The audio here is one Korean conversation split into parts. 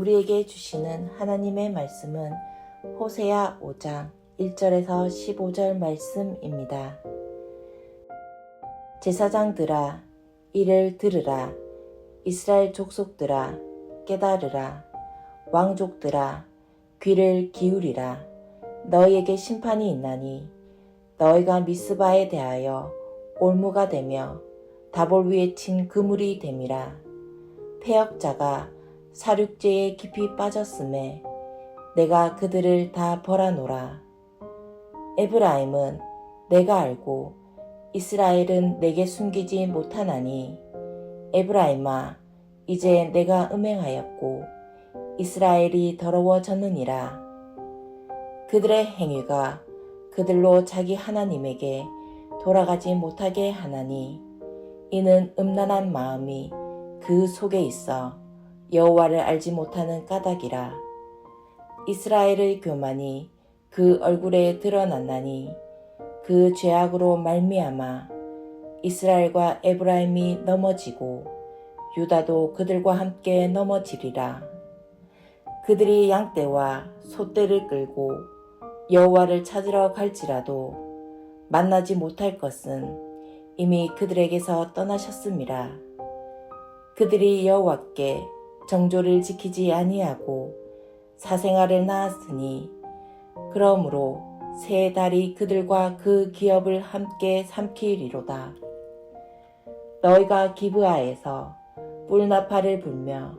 우리에게 주시는 하나님의 말씀은 호세아 5장 1절에서 15절 말씀입니다. 제사장들아, 이를 들으라. 이스라엘 족속들아, 깨달으라. 왕족들아, 귀를 기울이라. 너희에게 심판이 있나니 너희가 미스바에 대하여 올무가 되며 다볼 위에 친 그물이 됨이라. 패역자가 사륙제에 깊이 빠졌음에 내가 그들을 다 벌하노라. 에브라임은 내가 알고 이스라엘은 내게 숨기지 못하나니 에브라임아, 이제 내가 음행하였고 이스라엘이 더러워졌느니라. 그들의 행위가 그들로 자기 하나님에게 돌아가지 못하게 하나니 이는 음란한 마음이 그 속에 있어 여호와를 알지 못하는 까닭이라. 이스라엘의 교만이 그 얼굴에 드러났나니 그 죄악으로 말미암아 이스라엘과 에브라임이 넘어지고 유다도 그들과 함께 넘어지리라. 그들이 양떼와 소떼를 끌고 여호와를 찾으러 갈지라도 만나지 못할 것은 이미 그들에게서 떠나셨음이라. 그들이 여호와께 정조를 지키지 아니하고 사생아를 낳았으니 그러므로 새 달이 그들과 그 기업을 함께 삼키리로다. 너희가 기브아에서 뿔나팔을 불며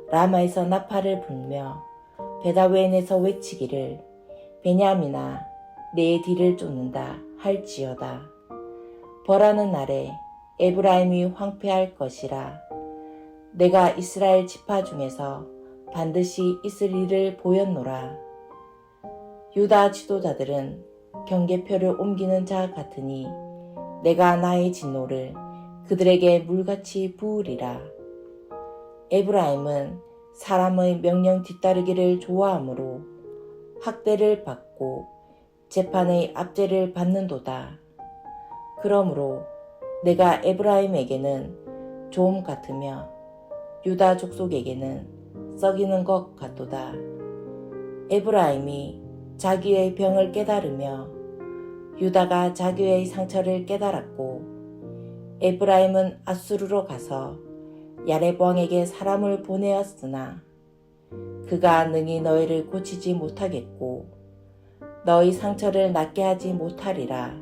라마에서 나팔을 불며 베다웬에서 외치기를 베냐민아 내 뒤를 쫓는다 할지어다. 벌하는 날에 에브라임이 황폐할 것이라. 내가 이스라엘 지파 중에서 반드시 있을 일을 보였노라. 유다 지도자들은 경계표를 옮기는 자 같으니 내가 나의 진노를 그들에게 물같이 부으리라. 에브라임은 사람의 명령 뒤따르기를 좋아하므로 학대를 받고 재판의 압제를 받는도다. 그러므로 내가 에브라임에게는 좀 같으며 유다 족속에게는 썩이는 것 같도다. 에브라임이 자기의 병을 깨달으며 유다가 자기의 상처를 깨달았고 에브라임은 아수르로 가서 야렙 왕에게 사람을 보내었으나 그가 능히 너희를 고치지 못하겠고 너희 상처를 낫게 하지 못하리라.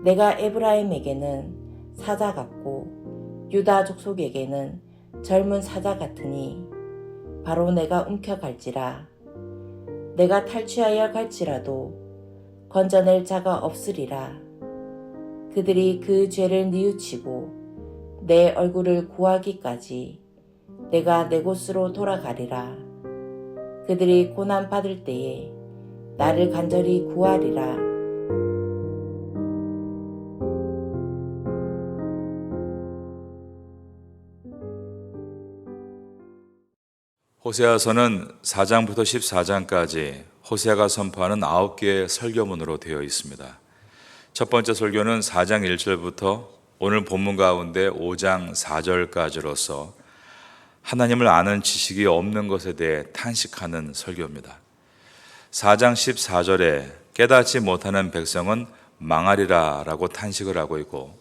내가 에브라임에게는 사자 같고 유다 족속에게는 젊은 사자 같으니 바로 내가 움켜갈지라. 내가 탈취하여 갈지라도 건져낼 자가 없으리라. 그들이 그 죄를 뉘우치고 내 얼굴을 구하기까지 내가 내 곳으로 돌아가리라. 그들이 고난 받을 때에 나를 간절히 구하리라. 호세아서는 4장부터 14장까지 호세아가 선포하는 9개의 설교문으로 되어 있습니다. 첫 번째 설교는 4장 1절부터 오늘 본문 가운데 5장 4절까지로서 하나님을 아는 지식이 없는 것에 대해 탄식하는 설교입니다. 4장 14절에 깨닫지 못하는 백성은 망하리라 라고 탄식을 하고 있고,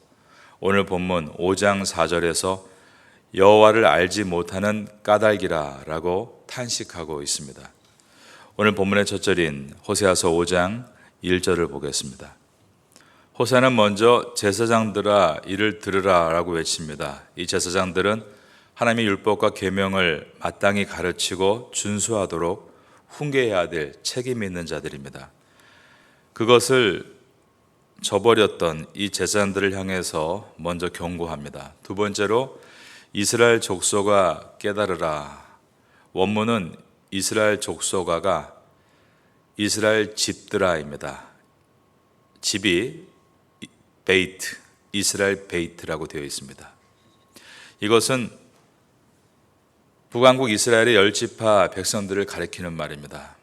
오늘 본문 5장 4절에서 여호와를 알지 못하는 까닭이라 라고 탄식하고 있습니다. 오늘 본문의 첫 절인 호세아서 5장 1절을 보겠습니다. 호세아는 먼저 제사장들아 이를 들으라 라고 외칩니다. 이 제사장들은 하나님의 율법과 계명을 마땅히 가르치고 준수하도록 훈계해야 될 책임이 있는 자들입니다. 그것을 저버렸던 이 제사장들을 향해서 먼저 경고합니다. 두 번째로 이스라엘 족속아 깨달으라. 원문은 이스라엘 족속아가 이스라엘 집들아입니다. 집이 베이트, 이스라엘 베이트라고 되어 있습니다. 이것은 북왕국 이스라엘의 10지파 백성들을 가리키는 말입니다.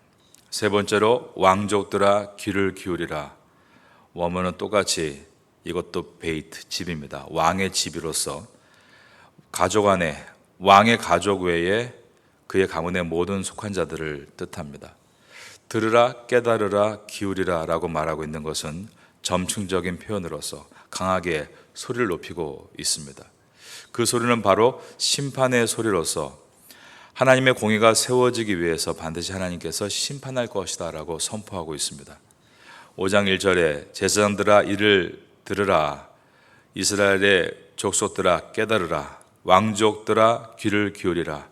세 번째로 왕족들아 귀를 기울이라. 원문은 똑같이 이것도 베이트, 집입니다. 왕의 집이로서 가족 안에 왕의 가족 외에 그의 가문의 모든 속한 자들을 뜻합니다. 들으라, 깨달으라, 기울이라 라고 말하고 있는 것은 점층적인 표현으로서 강하게 소리를 높이고 있습니다. 그 소리는 바로 심판의 소리로서 하나님의 공의가 세워지기 위해서 반드시 하나님께서 심판할 것이다 라고 선포하고 있습니다. 5장 1절에 제사장들아 이를 들으라, 이스라엘의 족속들아 깨달으라, 왕족들아 귀를 기울이라,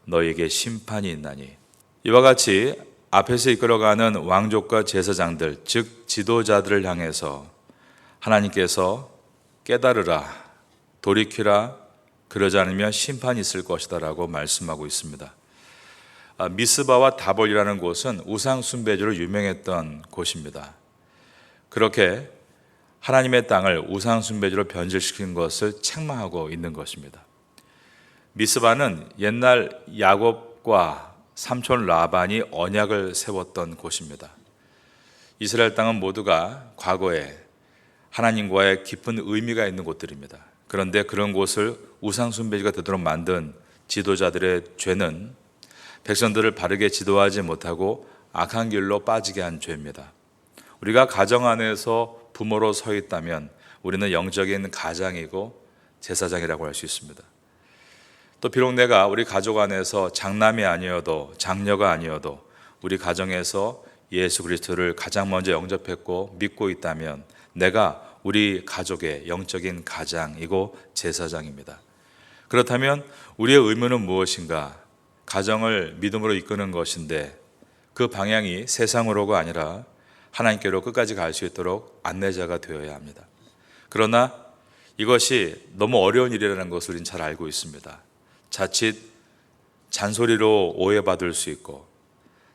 너에게 심판이 있나니. 이와 같이 앞에서 이끌어가는 왕족과 제사장들, 즉 지도자들을 향해서 하나님께서 깨달으라, 돌이키라, 그러지 않으면 심판이 있을 것이다 라고 말씀하고 있습니다. 미스바와 다볼이라는 곳은 우상 숭배지로 유명했던 곳입니다. 그렇게 하나님의 땅을 우상 숭배지로 변질시킨 것을 책망하고 있는 것입니다. 미스바는 옛날 야곱과 삼촌 라반이 언약을 세웠던 곳입니다. 이스라엘 땅은 모두가 과거에 하나님과의 깊은 의미가 있는 곳들입니다. 그런데 그런 곳을 우상 숭배지가 되도록 만든 지도자들의 죄는 백성들을 바르게 지도하지 못하고 악한 길로 빠지게 한 죄입니다. 우리가 가정 안에서 부모로 서 있다면 우리는 영적인 가장이고 제사장이라고 할 수 있습니다. 또 비록 내가 우리 가족 안에서 장남이 아니어도 장녀가 아니어도 우리 가정에서 예수 그리스도를 가장 먼저 영접했고 믿고 있다면 내가 우리 가족의 영적인 가장이고 제사장입니다. 그렇다면 우리의 의무는 무엇인가? 가정을 믿음으로 이끄는 것인데 그 방향이 세상으로가 아니라 하나님께로 끝까지 갈 수 있도록 안내자가 되어야 합니다. 그러나 이것이 너무 어려운 일이라는 것을 우리는 잘 알고 있습니다. 자칫 잔소리로 오해받을 수 있고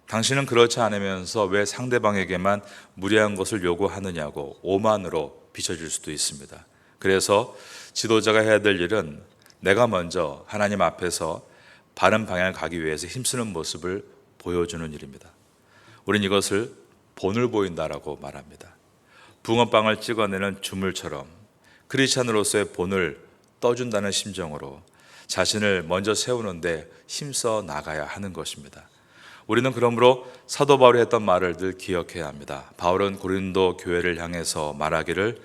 당신은 그렇지 않으면서 왜 상대방에게만 무리한 것을 요구하느냐고 오만으로 비춰질 수도 있습니다. 그래서 지도자가 해야 될 일은 내가 먼저 하나님 앞에서 바른 방향을 가기 위해서 힘쓰는 모습을 보여주는 일입니다. 우리는 이것을 본을 보인다라고 말합니다. 붕어빵을 찍어내는 주물처럼 크리스찬으로서의 본을 떠준다는 심정으로 자신을 먼저 세우는데 힘써 나가야 하는 것입니다. 우리는 그러므로 사도 바울이 했던 말을 늘 기억해야 합니다. 바울은 고린도 교회를 향해서 말하기를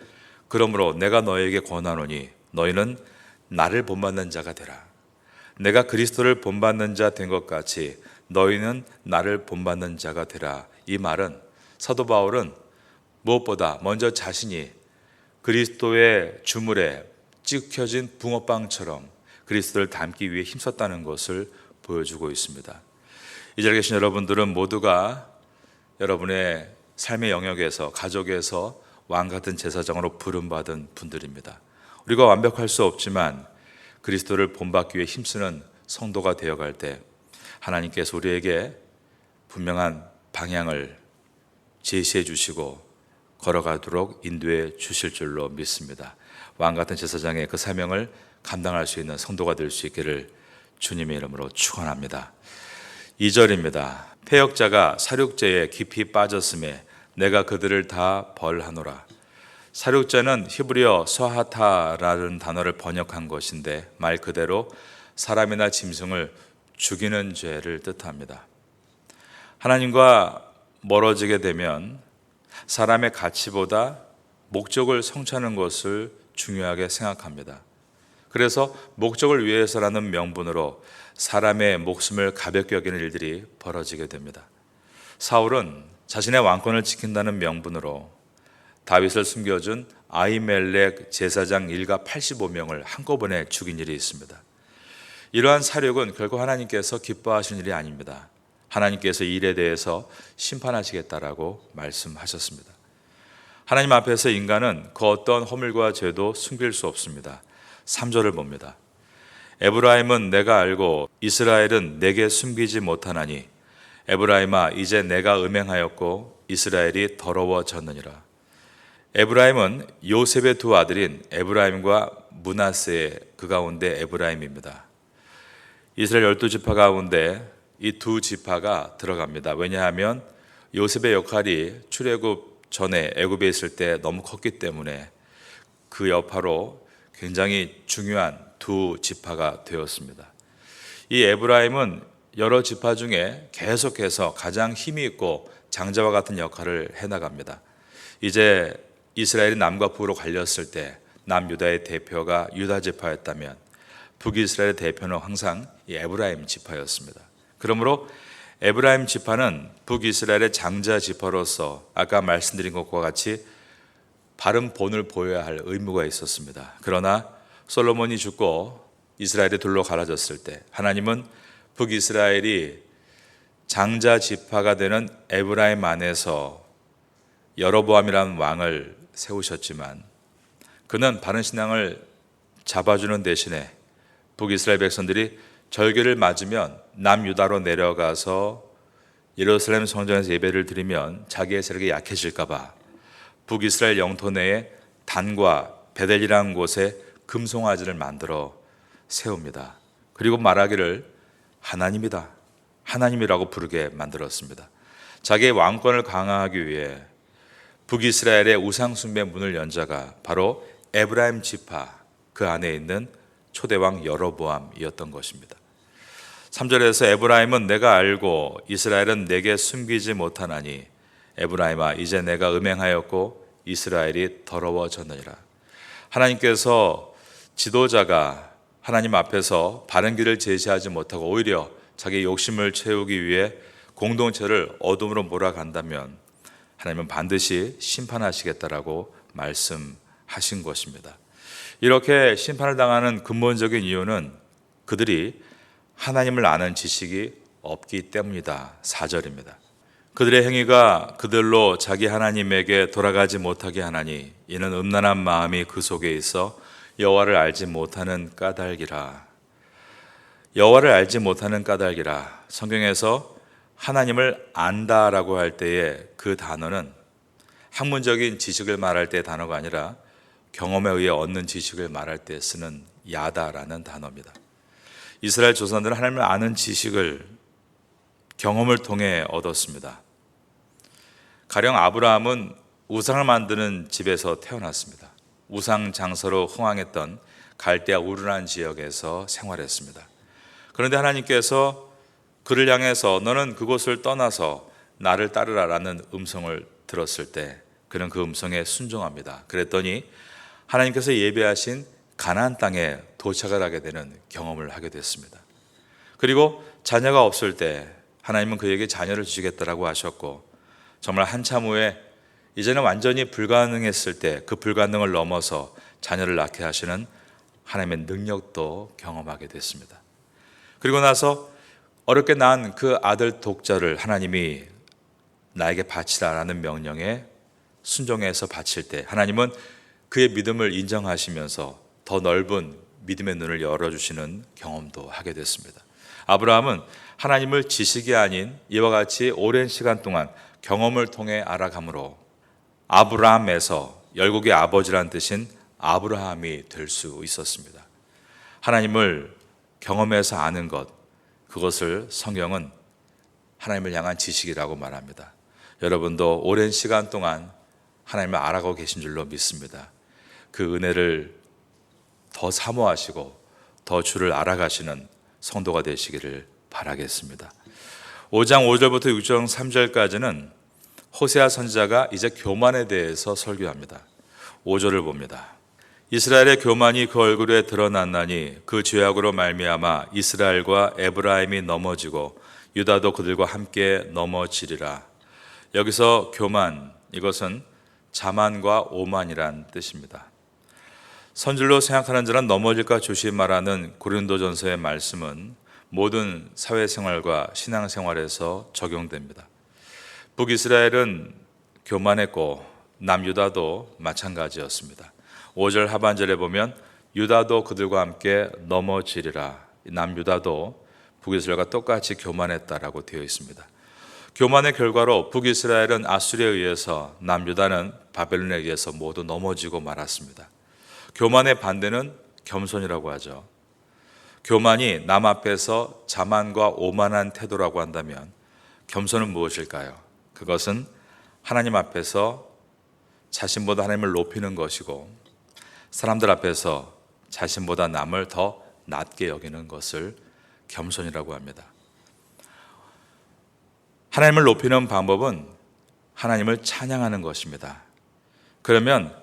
그러므로 내가 너에게 권하노니 너희는 나를 본받는 자가 되라. 내가 그리스도를 본받는 자 된 것 같이 너희는 나를 본받는 자가 되라. 이 말은 사도 바울은 무엇보다 먼저 자신이 그리스도의 주물에 찍혀진 붕어빵처럼 그리스도를 닮기 위해 힘썼다는 것을 보여주고 있습니다. 이 자리에 계신 여러분들은 모두가 여러분의 삶의 영역에서 가족에서 왕 같은 제사장으로 부름받은 분들입니다. 우리가 완벽할 수 없지만 그리스도를 본받기 위해 힘쓰는 성도가 되어갈 때 하나님께서 우리에게 분명한 방향을 제시해 주시고 걸어가도록 인도해 주실 줄로 믿습니다. 왕 같은 제사장의 그 사명을 감당할 수 있는 성도가 될 수 있기를 주님의 이름으로 축원합니다. 2절입니다. 패역자가 사륙죄에 깊이 빠졌음에 내가 그들을 다 벌하노라. 사륙죄는 히브리어 서하타라는 단어를 번역한 것인데 말 그대로 사람이나 짐승을 죽이는 죄를 뜻합니다. 하나님과 멀어지게 되면 사람의 가치보다 목적을 성취하는 것을 중요하게 생각합니다. 그래서 목적을 위해서라는 명분으로 사람의 목숨을 가볍게 여기는 일들이 벌어지게 됩니다. 사울은 자신의 왕권을 지킨다는 명분으로 다윗을 숨겨준 아히멜렉 제사장 일가 85명을 한꺼번에 죽인 일이 있습니다. 이러한 사륙은 결코 하나님께서 기뻐하시는 일이 아닙니다. 하나님께서 이 일에 대해서 심판하시겠다라고 말씀하셨습니다. 하나님 앞에서 인간은 그 어떤 허물과 죄도 숨길 수 없습니다. 3절을 봅니다. 에브라임은 내가 알고 이스라엘은 내게 숨기지 못하나니 에브라임아 이제 내가 음행하였고 이스라엘이 더러워졌느니라. 에브라임은 요셉의 두 아들인 에브라임과 므낫세 그 가운데 에브라임입니다. 이스라엘 12지파 가운데 이 두 지파가 들어갑니다. 왜냐하면 요셉의 역할이 출애굽 전에 애굽에 있을 때 너무 컸기 때문에 그 여파로 굉장히 중요한 두 지파가 되었습니다. 이 에브라임은 여러 지파 중에 계속해서 가장 힘이 있고 장자와 같은 역할을 해나갑니다. 이제 이스라엘이 남과 북으로 갈렸을 때 남유다의 대표가 유다 지파였다면 북이스라엘의 대표는 항상 이 에브라임 지파였습니다. 그러므로 에브라임 지파는 북이스라엘의 장자 지파로서 아까 말씀드린 것과 같이 바른 본을 보여야 할 의무가 있었습니다. 그러나 솔로몬이 죽고 이스라엘이 둘로 갈라졌을 때 하나님은 북이스라엘이 장자 지파가 되는 에브라임 안에서 여로보암이라는 왕을 세우셨지만 그는 바른 신앙을 잡아주는 대신에 북이스라엘 백성들이 절기를 맞으면 남유다로 내려가서 예루살렘 성전에서 예배를 드리면 자기의 세력이 약해질까 봐 북이스라엘 영토 내에 단과 베델이라는 곳에 금송아지를 만들어 세웁니다. 그리고 말하기를 하나님이다, 하나님이라고 부르게 만들었습니다. 자기의 왕권을 강화하기 위해 북이스라엘의 우상 숭배 문을 연 자가 바로 에브라임 지파 그 안에 있는 초대왕 여로보암이었던 것입니다. 3절에서 에브라임은 내가 알고 이스라엘은 내게 숨기지 못하나니 에브라임아 이제 내가 음행하였고 이스라엘이 더러워졌느니라. 하나님께서 지도자가 하나님 앞에서 바른 길을 제시하지 못하고 오히려 자기 욕심을 채우기 위해 공동체를 어둠으로 몰아간다면 하나님은 반드시 심판하시겠다라고 말씀하신 것입니다. 이렇게 심판을 당하는 근본적인 이유는 그들이 하나님을 아는 지식이 없기 때문이다. 4절입니다. 그들의 행위가 그들로 자기 하나님에게 돌아가지 못하게 하나니 이는 음란한 마음이 그 속에 있어 여호와를 알지 못하는 까닭이라. 여호와를 알지 못하는 까닭이라. 성경에서 하나님을 안다라고 할 때의 그 단어는 학문적인 지식을 말할 때의 단어가 아니라 경험에 의해 얻는 지식을 말할 때 쓰는 야다라는 단어입니다. 이스라엘 조상들은 하나님을 아는 지식을 경험을 통해 얻었습니다. 가령 아브라함은 우상을 만드는 집에서 태어났습니다. 우상 장소로 흥황했던 갈대아 우르란 지역에서 생활했습니다. 그런데 하나님께서 그를 향해서 너는 그곳을 떠나서 나를 따르라라는 음성을 들었을 때 그는 그 음성에 순종합니다. 그랬더니 하나님께서 예배하신 가나안 땅에 도착을 하게 되는 경험을 하게 됐습니다. 그리고 자녀가 없을 때 하나님은 그에게 자녀를 주시겠다라고 하셨고 정말 한참 후에 이제는 완전히 불가능했을 때 그 불가능을 넘어서 자녀를 낳게 하시는 하나님의 능력도 경험하게 됐습니다. 그리고 나서 어렵게 낳은 그 아들 독자를 하나님이 나에게 바치라라는 명령에 순종해서 바칠 때 하나님은 그의 믿음을 인정하시면서 더 넓은 믿음의 눈을 열어주시는 경험도 하게 됐습니다. 아브라함은 하나님을 지식이 아닌 이와 같이 오랜 시간 동안 경험을 통해 알아감으로 아브라함에서 열국의 아버지란 뜻인 아브라함이 될 수 있었습니다. 하나님을 경험해서 아는 것, 그것을 성경은 하나님을 향한 지식이라고 말합니다. 여러분도 오랜 시간 동안 하나님을 알아가고 계신 줄로 믿습니다. 그 은혜를 더 사모하시고 더 주를 알아가시는 성도가 되시기를 바라겠습니다. 5장 5절부터 6장 3절까지는 호세아 선지자가 이제 교만에 대해서 설교합니다. 5절을 봅니다. 이스라엘의 교만이 그 얼굴에 드러났나니 그 죄악으로 말미암아 이스라엘과 에브라임이 넘어지고 유다도 그들과 함께 넘어지리라. 여기서 교만, 이것은 자만과 오만이란 뜻입니다. 선질로 생각하는 자는 넘어질까 조심하라는 고린도전서의 말씀은 모든 사회생활과 신앙생활에서 적용됩니다. 북이스라엘은 교만했고 남유다도 마찬가지였습니다. 5절 하반절에 보면 유다도 그들과 함께 넘어지리라. 남유다도 북이스라엘과 똑같이 교만했다라고 되어 있습니다. 교만의 결과로 북이스라엘은 아수리에 의해서 남유다는 바벨론에 의해서 모두 넘어지고 말았습니다. 교만의 반대는 겸손이라고 하죠. 교만이 남 앞에서 자만과 오만한 태도라고 한다면 겸손은 무엇일까요? 그것은 하나님 앞에서 자신보다 하나님을 높이는 것이고 사람들 앞에서 자신보다 남을 더 낮게 여기는 것을 겸손이라고 합니다. 하나님을 높이는 방법은 하나님을 찬양하는 것입니다. 그러면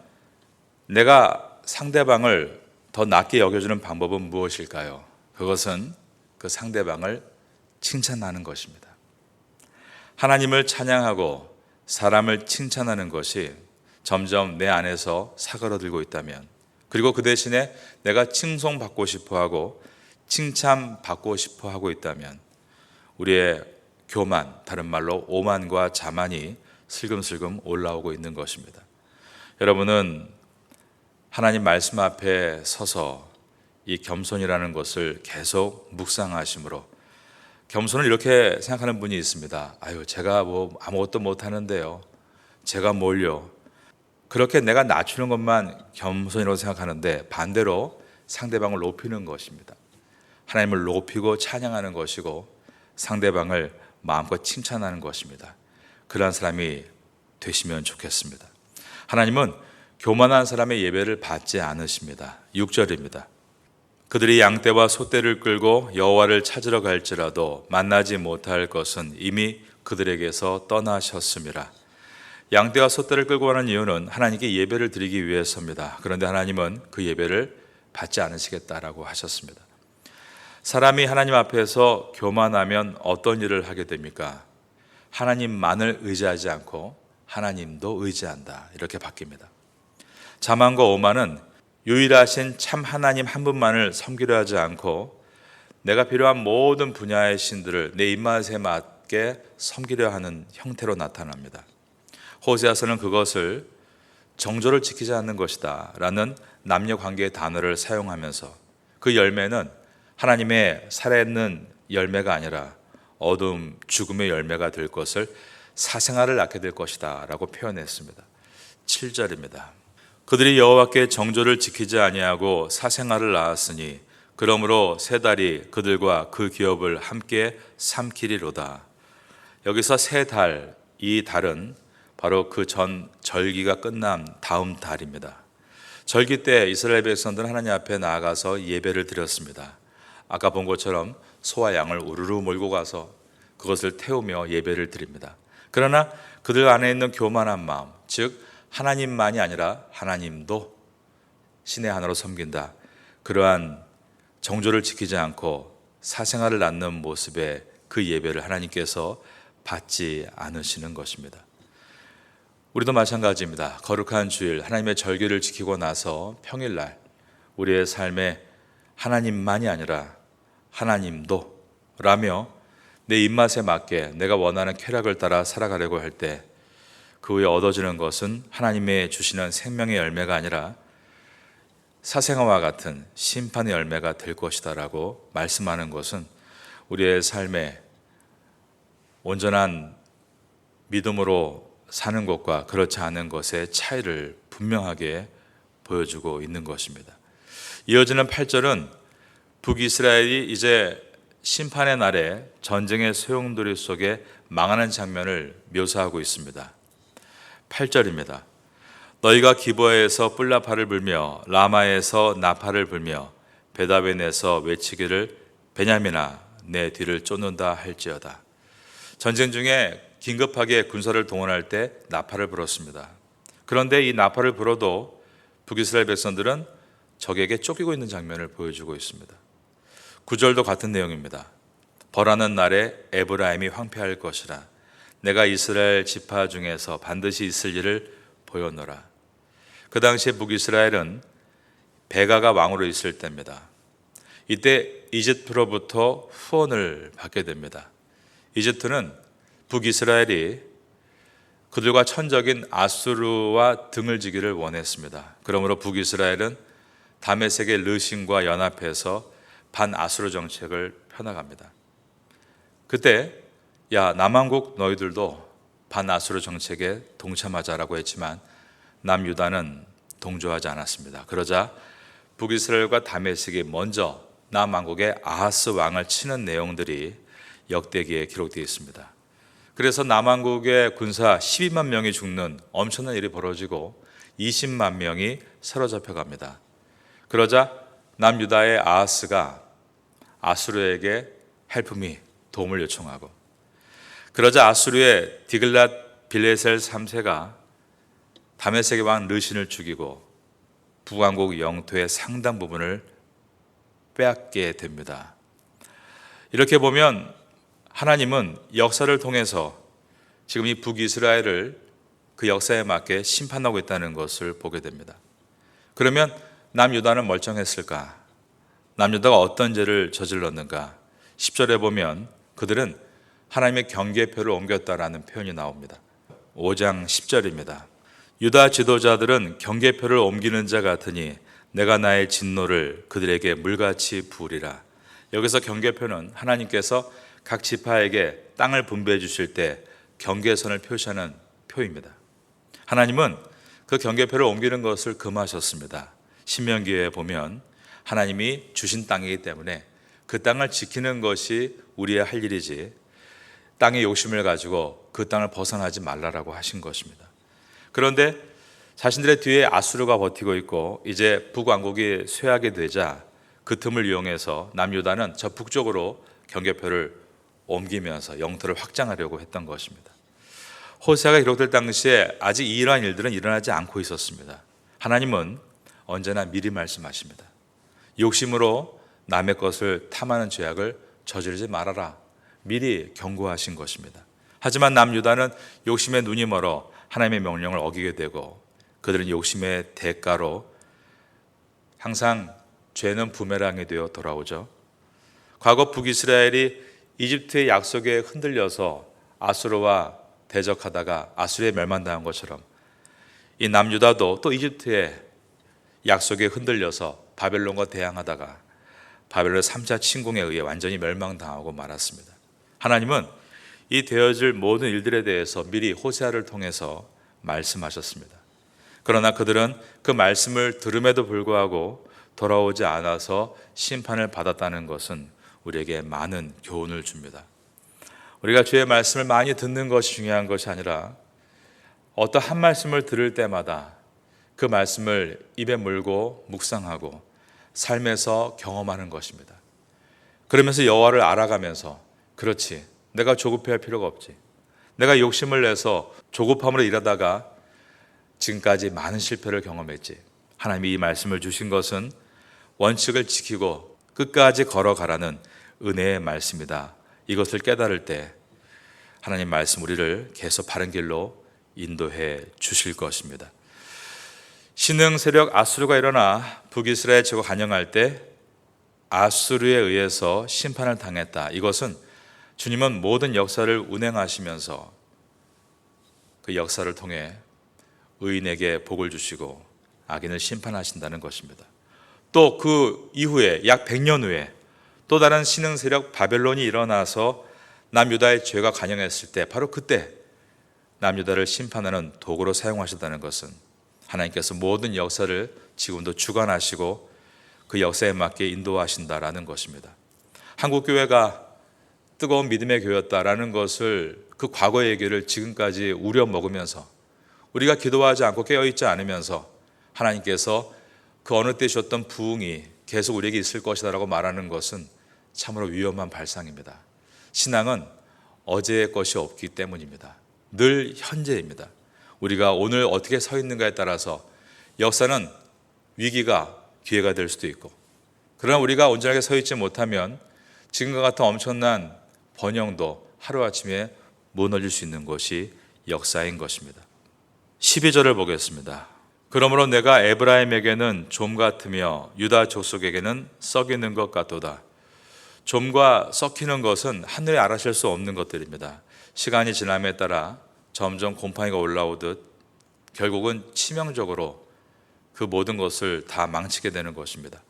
내가 상대방을 더 낮게 여겨주는 방법은 무엇일까요? 그것은 그 상대방을 칭찬하는 것입니다. 하나님을 찬양하고 사람을 칭찬하는 것이 점점 내 안에서 사그러들고 있다면, 그리고 그 대신에 내가 칭송받고 싶어하고 칭찬받고 싶어하고 있다면 우리의 교만, 다른 말로 오만과 자만이 슬금슬금 올라오고 있는 것입니다. 여러분은 하나님 말씀 앞에 서서 이 겸손이라는 것을 계속 묵상하심으로, 겸손을 이렇게 생각하는 분이 있습니다. 아유, 제가 뭐 아무것도 못하는데요, 제가 뭘요? 그렇게 내가 낮추는 것만 겸손이라고 생각하는데, 반대로 상대방을 높이는 것입니다. 하나님을 높이고 찬양하는 것이고 상대방을 마음껏 칭찬하는 것입니다. 그러한 사람이 되시면 좋겠습니다. 하나님은 교만한 사람의 예배를 받지 않으십니다. 6절입니다. 그들이 양떼와 소떼를 끌고 여호와를 찾으러 갈지라도 만나지 못할 것은 이미 그들에게서 떠나셨음이라. 양떼와 소떼를 끌고 가는 이유는 하나님께 예배를 드리기 위해서입니다. 그런데 하나님은 그 예배를 받지 않으시겠다라고 하셨습니다. 사람이 하나님 앞에서 교만하면 어떤 일을 하게 됩니까? 하나님만을 의지하지 않고 하나님도 의지한다, 이렇게 바뀝니다. 자만과 오만은 유일하신 참 하나님 한 분만을 섬기려 하지 않고 내가 필요한 모든 분야의 신들을 내 입맛에 맞게 섬기려 하는 형태로 나타납니다. 호세아서는 그것을 정조를 지키지 않는 것이다 라는 남녀관계의 단어를 사용하면서 그 열매는 하나님의 살아있는 열매가 아니라 어둠, 죽음의 열매가 될 것을, 사생아를 낳게 될 것이다 라고 표현했습니다. 7절입니다. 그들이 여호와께 정조를 지키지 아니하고 사생아를 낳았으니 그러므로 세 달이 그들과 그 기업을 함께 삼키리로다. 여기서 세 달, 이 달은 바로 그 전 절기가 끝난 다음 달입니다. 절기 때 이스라엘 백성들은 하나님 앞에 나아가서 예배를 드렸습니다. 아까 본 것처럼 소와 양을 우르르 몰고 가서 그것을 태우며 예배를 드립니다. 그러나 그들 안에 있는 교만한 마음, 즉 하나님만이 아니라 하나님도 신의 하나로 섬긴다, 그러한 정조를 지키지 않고 사생아를 낳는 모습의 그 예배를 하나님께서 받지 않으시는 것입니다. 우리도 마찬가지입니다. 거룩한 주일, 하나님의 절기를 지키고 나서 평일날 우리의 삶에 하나님만이 아니라 하나님도 라며 내 입맛에 맞게 내가 원하는 쾌락을 따라 살아가려고 할 때 그 후에 얻어지는 것은 하나님의 주시는 생명의 열매가 아니라 사생아와 같은 심판의 열매가 될 것이다 라고 말씀하는 것은 우리의 삶에 온전한 믿음으로 사는 것과 그렇지 않은 것의 차이를 분명하게 보여주고 있는 것입니다. 이어지는 8절은 북이스라엘이 이제 심판의 날에 전쟁의 소용돌이 속에 망하는 장면을 묘사하고 있습니다. 8절입니다. 너희가 기브아에서 뿔나팔을 불며 라마에서 나팔을 불며 베다벤에서 외치기를 베냐민아 내 뒤를 쫓는다 할지어다. 전쟁 중에 긴급하게 군사를 동원할 때 나팔을 불었습니다. 그런데 이 나팔을 불어도 북이스라엘 백성들은 적에게 쫓기고 있는 장면을 보여주고 있습니다. 9절도 같은 내용입니다. 벌하는 날에 에브라임이 황폐할 것이라. 내가 이스라엘 지파 중에서 반드시 있을 일을 보였노라. 그 당시에 북이스라엘은 베가가 왕으로 있을 때입니다. 이때 이집트로부터 후원을 받게 됩니다. 이집트는 북이스라엘이 그들과 천적인 아수르와 등을 지기를 원했습니다. 그러므로 북이스라엘은 다메섹의 르신과 연합해서 반아수르 정책을 펴나갑니다. 그때 야 남한국 너희들도 반아수르 정책에 동참하자라고 했지만 남유다는 동조하지 않았습니다. 그러자 북이스라엘과 다메섹이 먼저 남왕국의 아하스 왕을 치는 내용들이 역대기에 기록되어 있습니다. 그래서 남왕국의 군사 12만 명이 죽는 엄청난 일이 벌어지고 20만 명이 사로잡혀 갑니다. 그러자 남유다의 아하스가 아수르에게 헬프미, 도움을 요청하고 그러자 아수르의 디글랏 빌레셀 3세가 다메섹의 왕 르신을 죽이고 북왕국 영토의 상당 부분을 빼앗게 됩니다. 이렇게 보면 하나님은 역사를 통해서 지금 이 북이스라엘을 그 역사에 맞게 심판하고 있다는 것을 보게 됩니다. 그러면 남유다는 멀쩡했을까? 남유다가 어떤 죄를 저질렀는가? 10절에 보면 그들은 하나님의 경계표를 옮겼다라는 표현이 나옵니다. 5장 10절입니다. 유다 지도자들은 경계표를 옮기는 자 같으니 내가 나의 진노를 그들에게 물같이 부으리라. 여기서 경계표는 하나님께서 각 지파에게 땅을 분배해 주실 때 경계선을 표시하는 표입니다. 하나님은 그 경계표를 옮기는 것을 금하셨습니다. 신명기에 보면 하나님이 주신 땅이기 때문에 그 땅을 지키는 것이 우리의 할 일이지 땅의 욕심을 가지고 그 땅을 벗어나지 말라라고 하신 것입니다. 그런데 자신들의 뒤에 아수르가 버티고 있고 이제 북왕국이 쇠하게 되자 그 틈을 이용해서 남유다는 저 북쪽으로 경계표를 옮기면서 영토를 확장하려고 했던 것입니다. 호세아가 기록될 당시에 아직 이러한 일들은 일어나지 않고 있었습니다. 하나님은 언제나 미리 말씀하십니다. 욕심으로 남의 것을 탐하는 죄악을 저지르지 말아라. 미리 경고하신 것입니다. 하지만 남유다는 욕심에 눈이 멀어 하나님의 명령을 어기게 되고 그들은 욕심의 대가로 항상 죄는 부메랑이 되어 돌아오죠. 과거 북이스라엘이 이집트의 약속에 흔들려서 아수르와 대적하다가 아수르에 멸망당한 것처럼 이 남유다도 또 이집트의 약속에 흔들려서 바벨론과 대항하다가 바벨론의 3차 침공에 의해 완전히 멸망당하고 말았습니다. 하나님은 이 되어질 모든 일들에 대해서 미리 호세아를 통해서 말씀하셨습니다. 그러나 그들은 그 말씀을 들음에도 불구하고 돌아오지 않아서 심판을 받았다는 것은 우리에게 많은 교훈을 줍니다. 우리가 주의 말씀을 많이 듣는 것이 중요한 것이 아니라 어떤 한 말씀을 들을 때마다 그 말씀을 입에 물고 묵상하고 삶에서 경험하는 것입니다. 그러면서 여호와를 알아가면서 그렇지, 내가 조급해할 필요가 없지. 내가 욕심을 내서 조급함으로 일하다가 지금까지 많은 실패를 경험했지. 하나님이 이 말씀을 주신 것은 원칙을 지키고 끝까지 걸어가라는 은혜의 말씀이다. 이것을 깨달을 때 하나님 말씀 우리를 계속 바른 길로 인도해 주실 것입니다. 신흥 세력 아수르가 일어나 북이스라엘 제국 간영할 때 아수르에 의해서 심판을 당했다. 이것은 주님은 모든 역사를 운행하시면서 그 역사를 통해 의인에게 복을 주시고 악인을 심판하신다는 것입니다. 또 그 이후에 약 100년 후에 또 다른 신흥 세력 바벨론이 일어나서 남유다의 죄가 간영했을 때 바로 그때 남유다를 심판하는 도구로 사용하셨다는 것은 하나님께서 모든 역사를 지금도 주관하시고 그 역사에 맞게 인도하신다라는 것입니다. 한국교회가 뜨거운 믿음의 교회였다라는 것을 그 과거의 얘기를 지금까지 우려먹으면서 우리가 기도하지 않고 깨어있지 않으면서 하나님께서 그 어느 때 주셨던 부흥이 계속 우리에게 있을 것이다라고 말하는 것은 참으로 위험한 발상입니다. 신앙은 어제의 것이 없기 때문입니다. 늘 현재입니다. 우리가 오늘 어떻게 서 있는가에 따라서 역사는 위기가 기회가 될 수도 있고, 그러나 우리가 온전하게 서 있지 못하면 지금과 같은 엄청난 번영도 하루아침에 무너질 수 있는 것이 역사인 것입니다. 12절을 보겠습니다. 그러므로 내가 에브라임에게는 좀 같으며 유다 족속에게는 썩이는 것 같도다. 좀과 썩히는 것은 하늘에 알아챌 수 없는 것들입니다. 시간이 지남에 따라 점점 곰팡이가 올라오듯 결국은 치명적으로 그 모든 것을 다 망치게 되는 것입니다.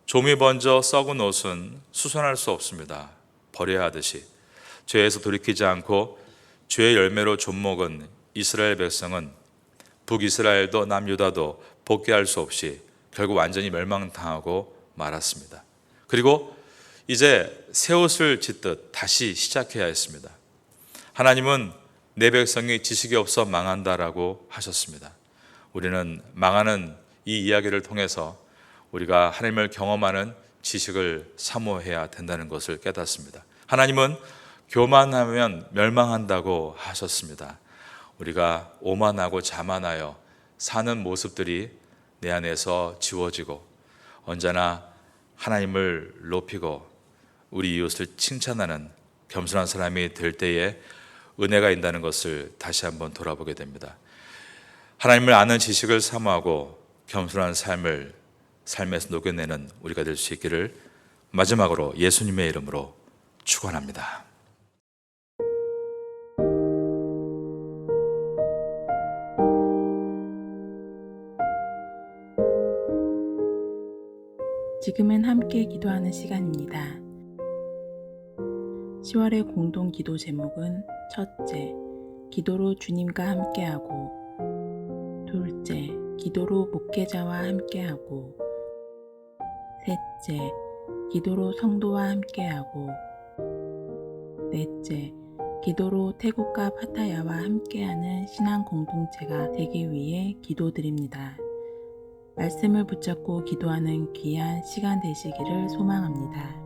좀이 번져 썩은 옷은 수선할 수 없습니다. 버려야 하듯이 죄에서 돌이키지 않고 죄의 열매로 좀 먹은 이스라엘 백성은 북이스라엘도 남유다도 복귀할 수 없이 결국 완전히 멸망당하고 말았습니다. 그리고 이제 새 옷을 짓듯 다시 시작해야 했습니다. 하나님은 내 백성이 지식이 없어 망한다라고 하셨습니다. 우리는 망하는 이 이야기를 통해서 우리가 하나님을 경험하는 지식을 사모해야 된다는 것을 깨닫습니다. 하나님은 교만하면 멸망한다고 하셨습니다. 우리가 오만하고 자만하여 사는 모습들이 내 안에서 지워지고 언제나 하나님을 높이고 우리 이웃을 칭찬하는 겸손한 사람이 될 때에 은혜가 있다는 것을 다시 한번 돌아보게 됩니다. 하나님을 아는 지식을 사모하고 겸손한 삶을 삶에서 녹여내는 우리가 될 수 있기를 마지막으로 예수님의 이름으로 축원합니다. 지금은 함께 기도하는 시간입니다. 10월의 공동 기도 제목은 첫째, 기도로 주님과 함께하고, 둘째, 기도로 목회자와 함께하고, 셋째, 기도로 성도와 함께하고, 넷째, 기도로 태국과 파타야와 함께하는 신앙 공동체가 되기 위해 기도드립니다. 말씀을 붙잡고 기도하는 귀한 시간 되시기를 소망합니다.